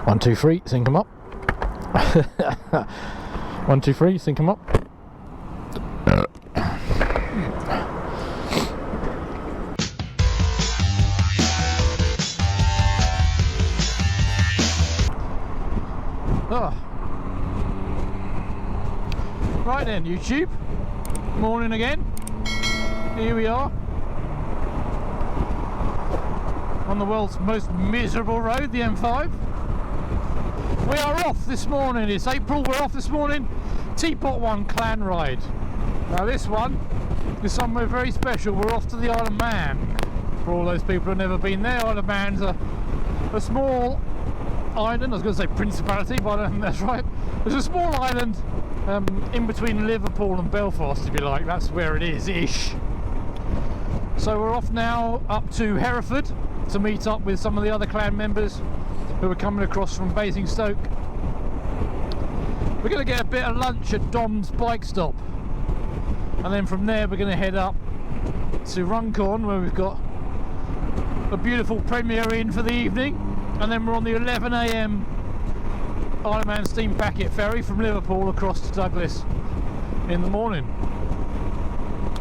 1, 2, 3, sync them up. 1, 2, 3, sync them up. Oh. Right then, YouTube. Morning again. Here we are on the world's most miserable road, the M5. We are off this morning. It's April. We're off this morning. Teapot One Clan ride. Now this one is somewhere very special. We're off to the Isle of Man. For all those people who've never been there, Isle of Man's a small island. I was going to say principality, but I don't think that's right. There's a small island in between Liverpool and Belfast, if you like. That's where it is-ish. So we're off now up to Hereford to meet up with some of the other clan members who are coming across from Basingstoke. We're going to get a bit of lunch at Dom's bike stop, and then from there we're going to head up to Runcorn, where we've got a beautiful premiere in for the evening, and then we're on the 11 AM Isle of Man steam packet ferry from Liverpool across to Douglas in the morning.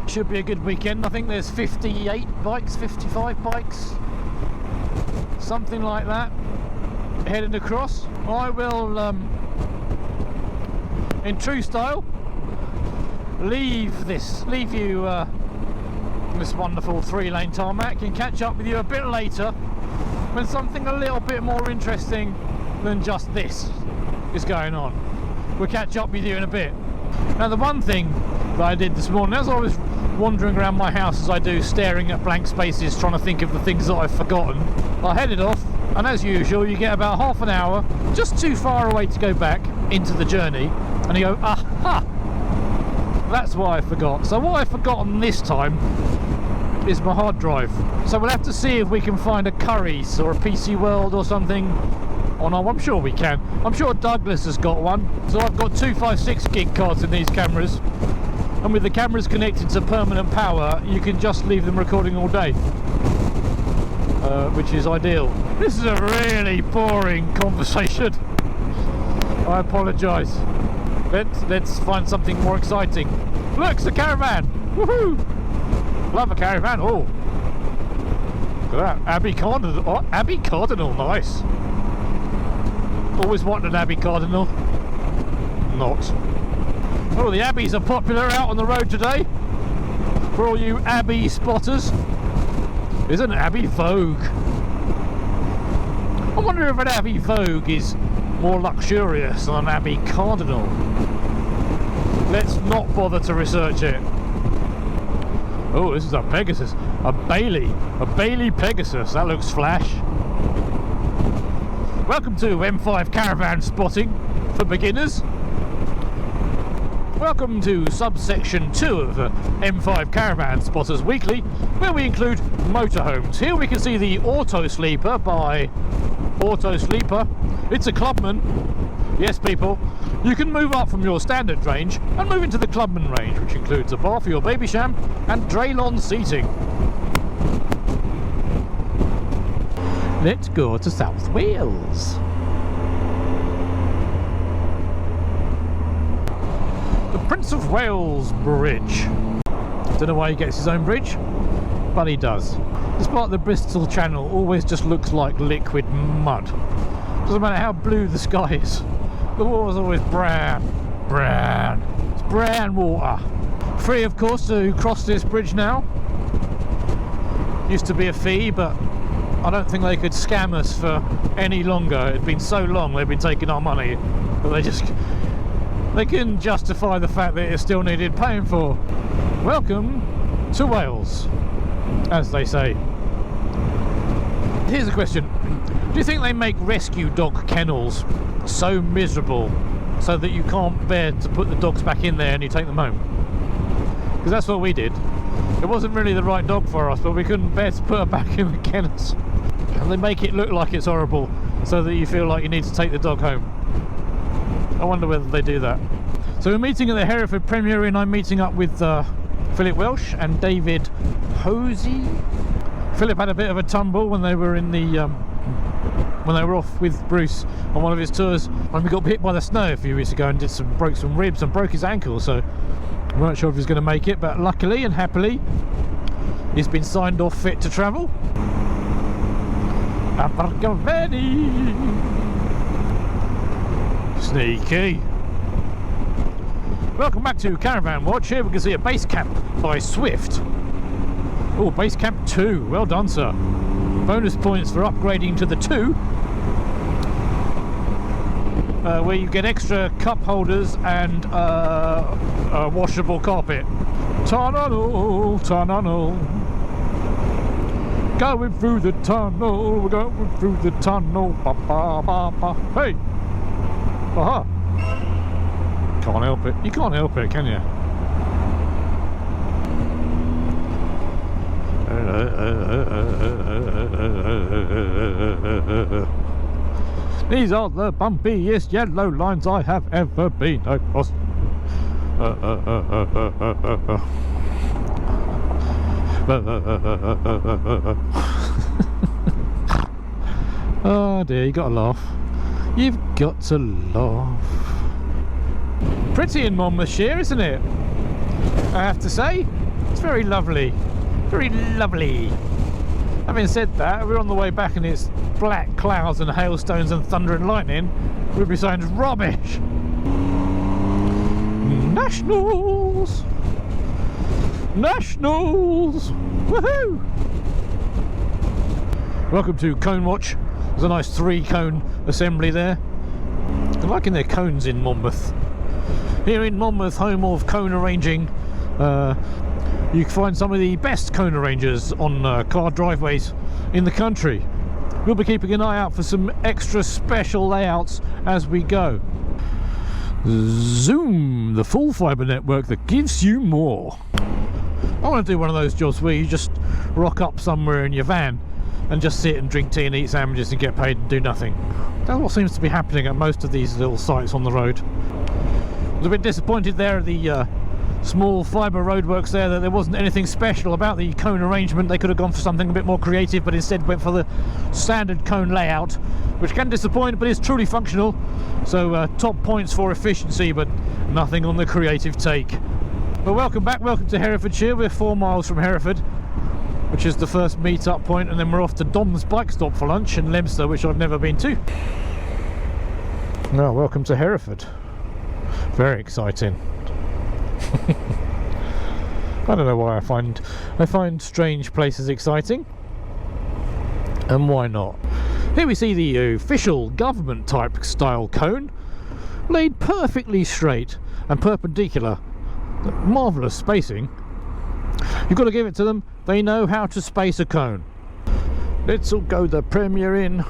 Should be a good weekend. I think there's 58 bikes, 55 bikes, something like that, heading across. I will, in true style, leave you this wonderful 3-lane tarmac and catch up with you a bit later when something a little bit more interesting than just this is going on. We'll catch up with you in a bit. Now, the one thing that I did this morning, as I was wandering around my house as I do, staring at blank spaces, trying to think of the things that I've forgotten, I headed off, and as usual you get about half an hour, just too far away to go back into the journey, and you go, aha, that's what I forgot. So what I've forgotten this time is my hard drive. So we'll have to see if we can find a Curry's or a PC World or something. Oh no, I'm sure we can. I'm sure Douglas has got one. So I've got 256 gig cards in these cameras, and with the cameras connected to permanent power, you can just leave them recording all day, which is ideal. This is a really boring conversation. I apologise. Let's find something more exciting. Look, it's a caravan! Woohoo! Love a caravan. Oh, look at that, Abbey Cardinal. Oh, Abbey Cardinal, nice. Always wanted an Abbey Cardinal. Not. Oh, the Abbeys are popular out on the road today. For all you Abbey spotters. There's an Abbey Vogue. I wonder if an Abbey Vogue is more luxurious than an Abbey Cardinal. Let's not bother to research it. Oh, this is a Pegasus. A Bailey Pegasus. That looks flash. Welcome to M5 Caravan Spotting for beginners. Welcome to subsection 2 of M5 Caravan Spotters Weekly, where we include motorhomes. Here we can see the Auto Sleeper by Auto Sleeper. It's a Clubman. Yes, people, you can move up from your standard range and move into the Clubman range, which includes a bar for your baby sham and Draylon seating. Let's go to South Wales. The Prince of Wales Bridge. Don't know why he gets his own bridge, but he does. Despite the Bristol Channel always just looks like liquid mud. Doesn't matter how blue the sky is, the water's always brown. It's brown water. Free, of course, to cross this bridge now. Used to be a fee, but I don't think they could scam us for any longer. It'd been so long they've been taking our money that they couldn't justify the fact that it still needed paying for. Welcome to Wales, as they say. Here's a question. Do you think they make rescue dog kennels so miserable so that you can't bear to put the dogs back in there and you take them home? Because that's what we did. It wasn't really the right dog for us, but we couldn't bear to put her back in the kennels. And they make it look like it's horrible so that you feel like you need to take the dog home. I wonder whether they do that. So we're meeting at the Hereford Premier Inn. I'm meeting up with Philip Welsh and David Hosey. Philip had a bit of a tumble when they were in the when they were off with Bruce on one of his tours, when we got hit by the snow a few weeks ago and broke some ribs and broke his ankle, so we weren't sure if he was going to make it, but luckily and happily he's been signed off fit to travel. Sneaky. Welcome back to Caravan Watch. Here we can see a base camp by Swift. Oh, base camp 2. Well done, sir. Bonus points for upgrading to the 2, where you get extra cup holders and a washable carpet. Tunnel, tunnel. Going through the tunnel, we're going through the tunnel. Ba, ba, ba, ba. Hey! Aha! Can't help it. You can't help it, can you? These are the bumpiest yellow lines I have ever been across. Oh dear, you got to laugh. You've got to laugh. Pretty in Monmouthshire, isn't it? I have to say, it's very lovely. Very lovely. Having said that, we're on the way back and it's black clouds and hailstones and thunder and lightning. We'd be saying it's rubbish. Nationals! Nationals! Woohoo! Welcome to Cone Watch. There's a nice 3-cone assembly there. I'm liking their cones in Monmouth. Here in Monmouth, home of cone arranging, you can find some of the best cone arrangers on car driveways in the country. We'll be keeping an eye out for some extra special layouts as we go. Zoom, the full fibre network that gives you more. I want to do one of those jobs where you just rock up somewhere in your van and just sit and drink tea and eat sandwiches and get paid and do nothing. That's what seems to be happening at most of these little sites on the road. I was a bit disappointed there at the small fibre roadworks there that there wasn't anything special about the cone arrangement. They could have gone for something a bit more creative, but instead went for the standard cone layout, which can disappoint but is truly functional. So top points for efficiency, but nothing on the creative take. Well, welcome back, welcome to Herefordshire. We're 4 miles from Hereford, which is the first meet-up point, and then we're off to Dom's bike stop for lunch in Leominster, which I've never been to. Now, welcome to Hereford. Very exciting. I don't know why I find strange places exciting, and why not. Here we see the official government type style cone, laid perfectly straight and perpendicular. Marvellous spacing. You've got to give it to them. They know how to space a cone. Let's all go the Premier Inn.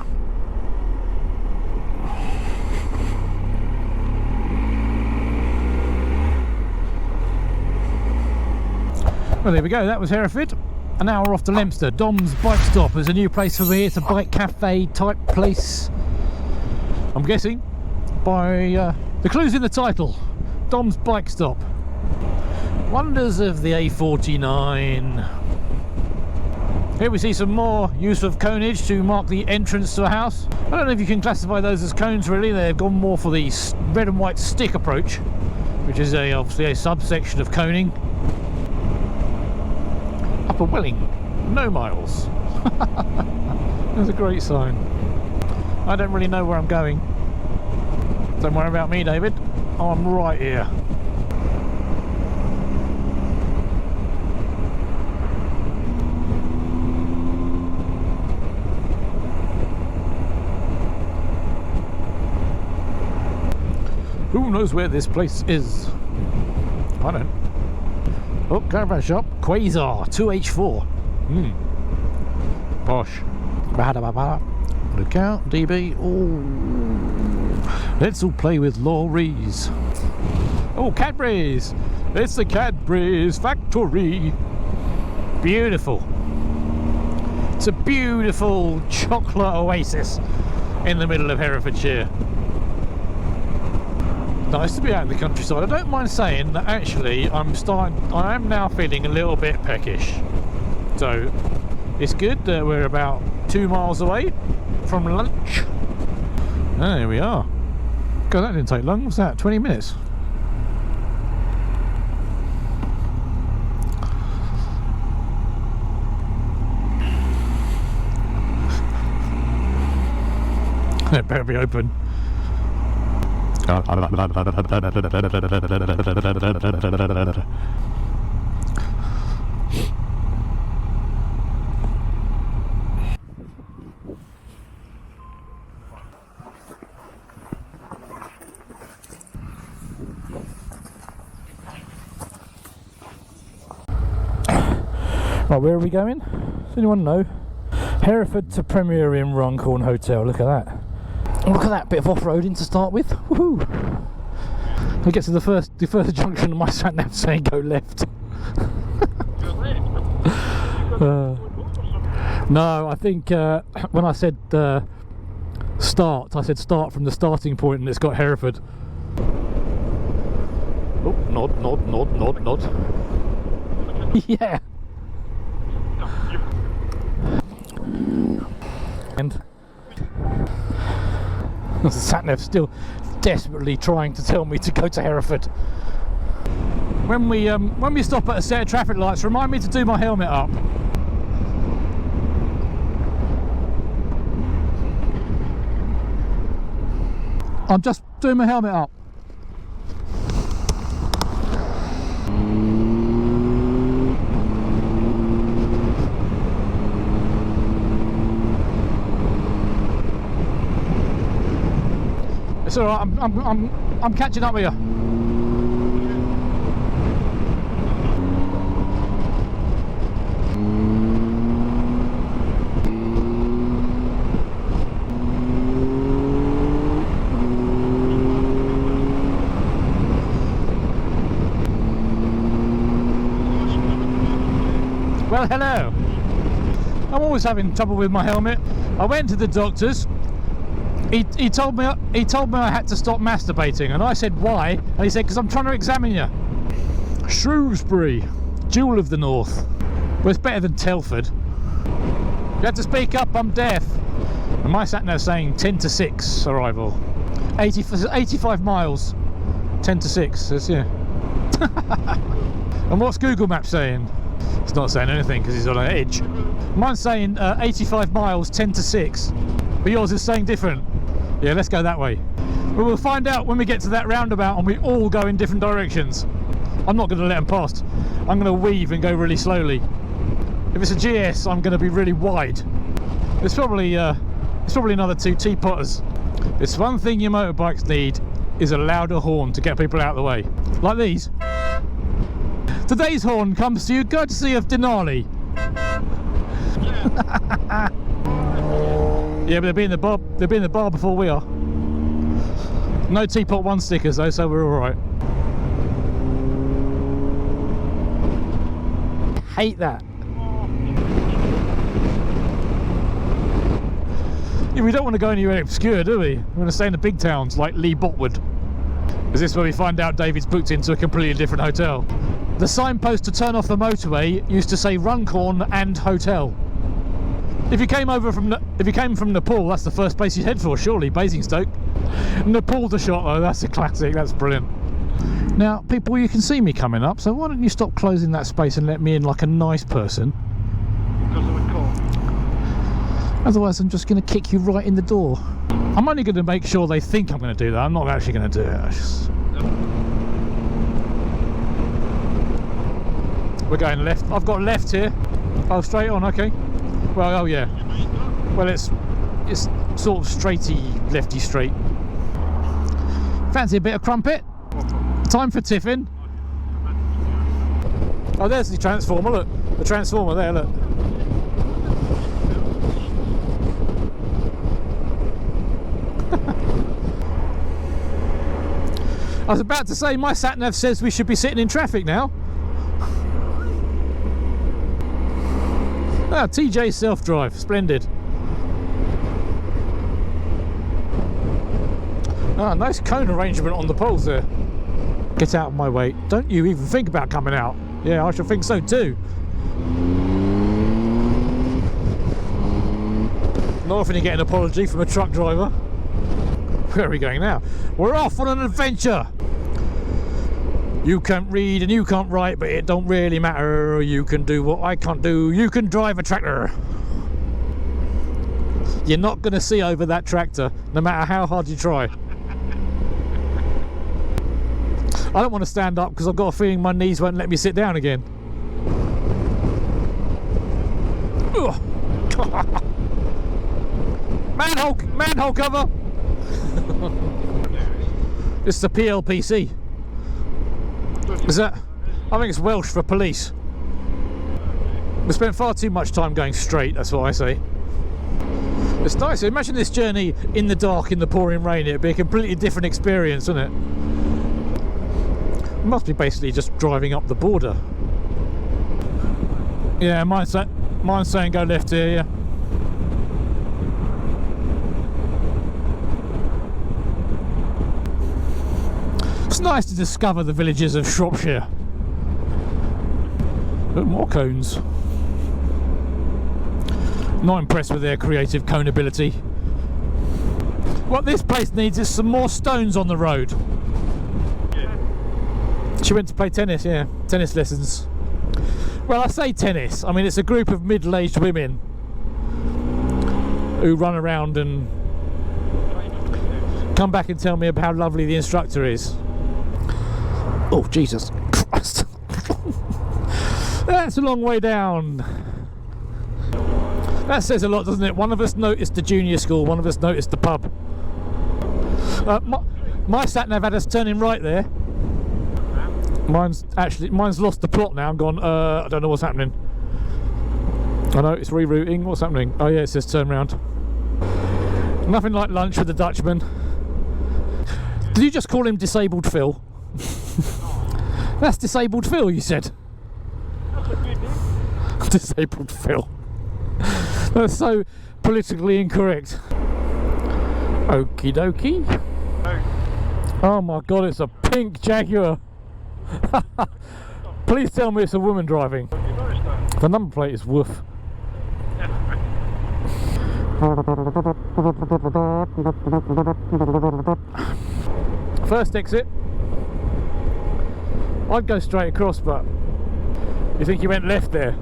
Well, there we go. That was Hereford. And now we're off to Leominster. Dom's Bike Stop is a new place for me. It's a bike cafe type place. I'm guessing by the clues in the title. Dom's Bike Stop. Wonders of the A49. Here we see some more use of coneage to mark the entrance to a house. I don't know if you can classify those as cones really. They've gone more for the red and white stick approach, which is obviously a subsection of coning. Upper Welling, no miles. That's a great sign. I don't really know where I'm going. Don't worry about me, David. I'm right here. Who knows where this place is? I don't. Oh, caravan shop. Quasar 2H4. Posh. Look out, DB. Oh, let's all play with lorries. Oh, Cadbury's. It's the Cadbury's factory. Beautiful. It's a beautiful chocolate oasis in the middle of Herefordshire. Nice to be out in the countryside. I don't mind saying that actually I am now feeling a little bit peckish. So it's good that we're about 2 miles away from lunch. And there we are. God, that didn't take long. What's that? 20 minutes? It better be open. Right, where are we going? Does anyone know? Hereford to Premier Inn Runcorn Hotel. Look at that. Look at that bit of off-roading to start with. Woohoo! We get to the first junction of my sat nav saying go left. No, I think when I said start, I said start from the starting point, and it's got Hereford. Oh, nod. Yeah. And the sat-nav still desperately trying to tell me to go to Hereford. When we stop at a set of traffic lights, remind me to do my helmet up. I'm just doing my helmet up. It's all right. I'm catching up with you. Well, hello. I'm always having trouble with my helmet. I went to the doctor's. He told me I had to stop masturbating, and I said why, and he said because I'm trying to examine you. Shrewsbury, jewel of the north. Well, it's better than Telford. You have to speak up, I'm deaf. And my sat nav saying 10 to 6 arrival. 85 miles. 10 to 6 says, yeah. And what's Google Maps saying? It's not saying anything because he's on an edge. Mine's saying 85 miles, 10 to 6. But yours is saying different. Yeah, let's go that way. But we'll find out when we get to that roundabout and we all go in different directions. I'm not going to let them past. I'm going to weave and go really slowly. If it's a GS, I'm going to be really wide. It's probably another 2 teapotters. It's one thing your motorbikes need is a louder horn to get people out of the way. Like these. Today's horn comes to you courtesy of Denali. Yeah, but they'll be in the bar before we are. No Teapot One stickers though, so we're all right. Hate that. Yeah, we don't want to go anywhere obscure, do we? We want to stay in the big towns like Lee Botwood. Is this where we find out David's booked into a completely different hotel? The signpost to turn off the motorway used to say Runcorn and hotel. If you came from Nepal, that's the first place you'd head for, surely, Basingstoke. Nepal the shot though, that's a classic, that's brilliant. Now, people, you can see me coming up, so why don't you stop closing that space and let me in like a nice person? Because of a call. Otherwise, I'm just going to kick you right in the door. I'm only going to make sure they think I'm going to do that. I'm not actually going to do it. We're going left. I've got left here. Oh, straight on, okay. Well, oh yeah. Well, it's sort of straighty, lefty straight. Fancy a bit of crumpet? Time for tiffin. Oh, there's the transformer, look. The transformer there, look. I was about to say, my sat-nav says we should be sitting in traffic now. Ah, TJ self-drive, splendid. Ah, nice cone arrangement on the poles there. Get out of my way. Don't you even think about coming out. Yeah, I should think so too. Not often you get an apology from a truck driver. Where are we going now? We're off on an adventure! You can't read and you can't write, but it don't really matter. You can do what I can't do. You can drive a tractor. You're not going to see over that tractor, no matter how hard you try. I don't want to stand up because I've got a feeling my knees won't let me sit down again. Manhole cover! It's the PLPC. Is that? I think it's Welsh for police. We spent far too much time going straight, that's what I say. It's nice. Imagine this journey in the dark, in the pouring rain. It'd be a completely different experience, wouldn't it? It must be basically just driving up the border. Yeah, mine's saying go left here, yeah. It's nice to discover the villages of Shropshire. Look, more cones. Not impressed with their creative cone ability. What this place needs is some more stones on the road. Yeah. She went to play tennis, yeah. Tennis lessons. Well, I say tennis. I mean, it's a group of middle-aged women who run around and come back and tell me about how lovely the instructor is. Oh, Jesus Christ. That's a long way down. That says a lot, doesn't it? One of us noticed the junior school, one of us noticed the pub. My sat-nav had us turning right there. Mine's lost the plot now. I'm gone, I don't know what's happening. I know, it's rerouting. What's happening? Oh yeah, it says turn round. Nothing like lunch with the Dutchman. Did you just call him Disabled Phil? That's Disabled Phil, you said. That's a good name. Disabled Phil. That's so politically incorrect. Okie dokie. Oh my god, it's a pink Jaguar. Please tell me it's a woman driving. Have you noticed that? The number plate is woof. First exit. I'd go straight across, but you think he went left there?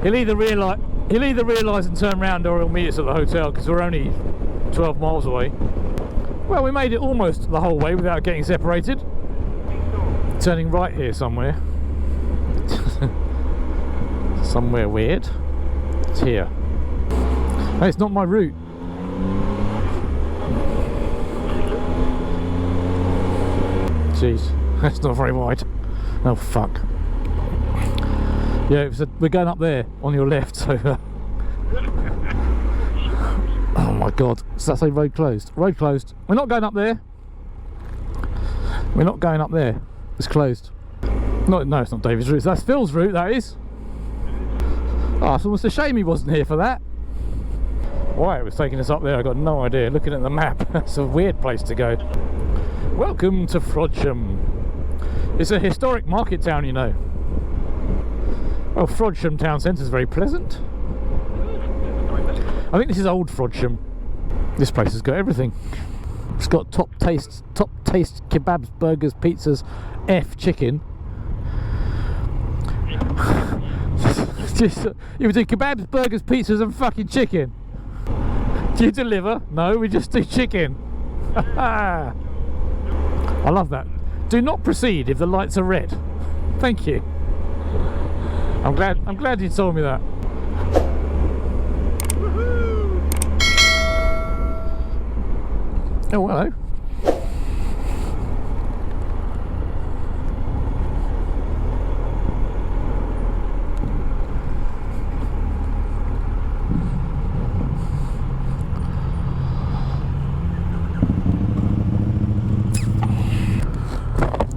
He'll either realise and turn round, or he'll meet us at the hotel because we're only 12 miles away. Well, we made it almost the whole way without getting separated. Turning right here somewhere. Somewhere weird. It's here. Hey, it's not my route. Jeez, that's not very wide. Oh fuck. Yeah, we're going up there on your left, so oh my god. Does that say road closed? Road closed. We're not going up there. We're not going up there. It's closed. No, it's not David's route. That's Phil's route, that is. Oh, it's almost a shame he wasn't here for that. Why it was taking us up there, I got no idea. Looking at the map, that's a weird place to go. Welcome to Frodsham. It's a historic market town, you know. Well, Frodsham town centre is very pleasant. I think this is old Frodsham. This place has got everything. It's got top taste kebabs, burgers, pizzas, chicken. You do kebabs, burgers, pizzas and fucking chicken. Do you deliver? No, we just do chicken. I love that. Do not proceed if the lights are red. Thank you. I'm glad you told me that. Oh, hello.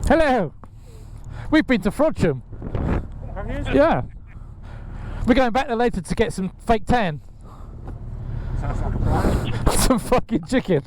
Hello. We've been to Frodsham. Have you? Yeah. We're going back there later to get some fake tan. Sounds like a plan. Some fucking chicken.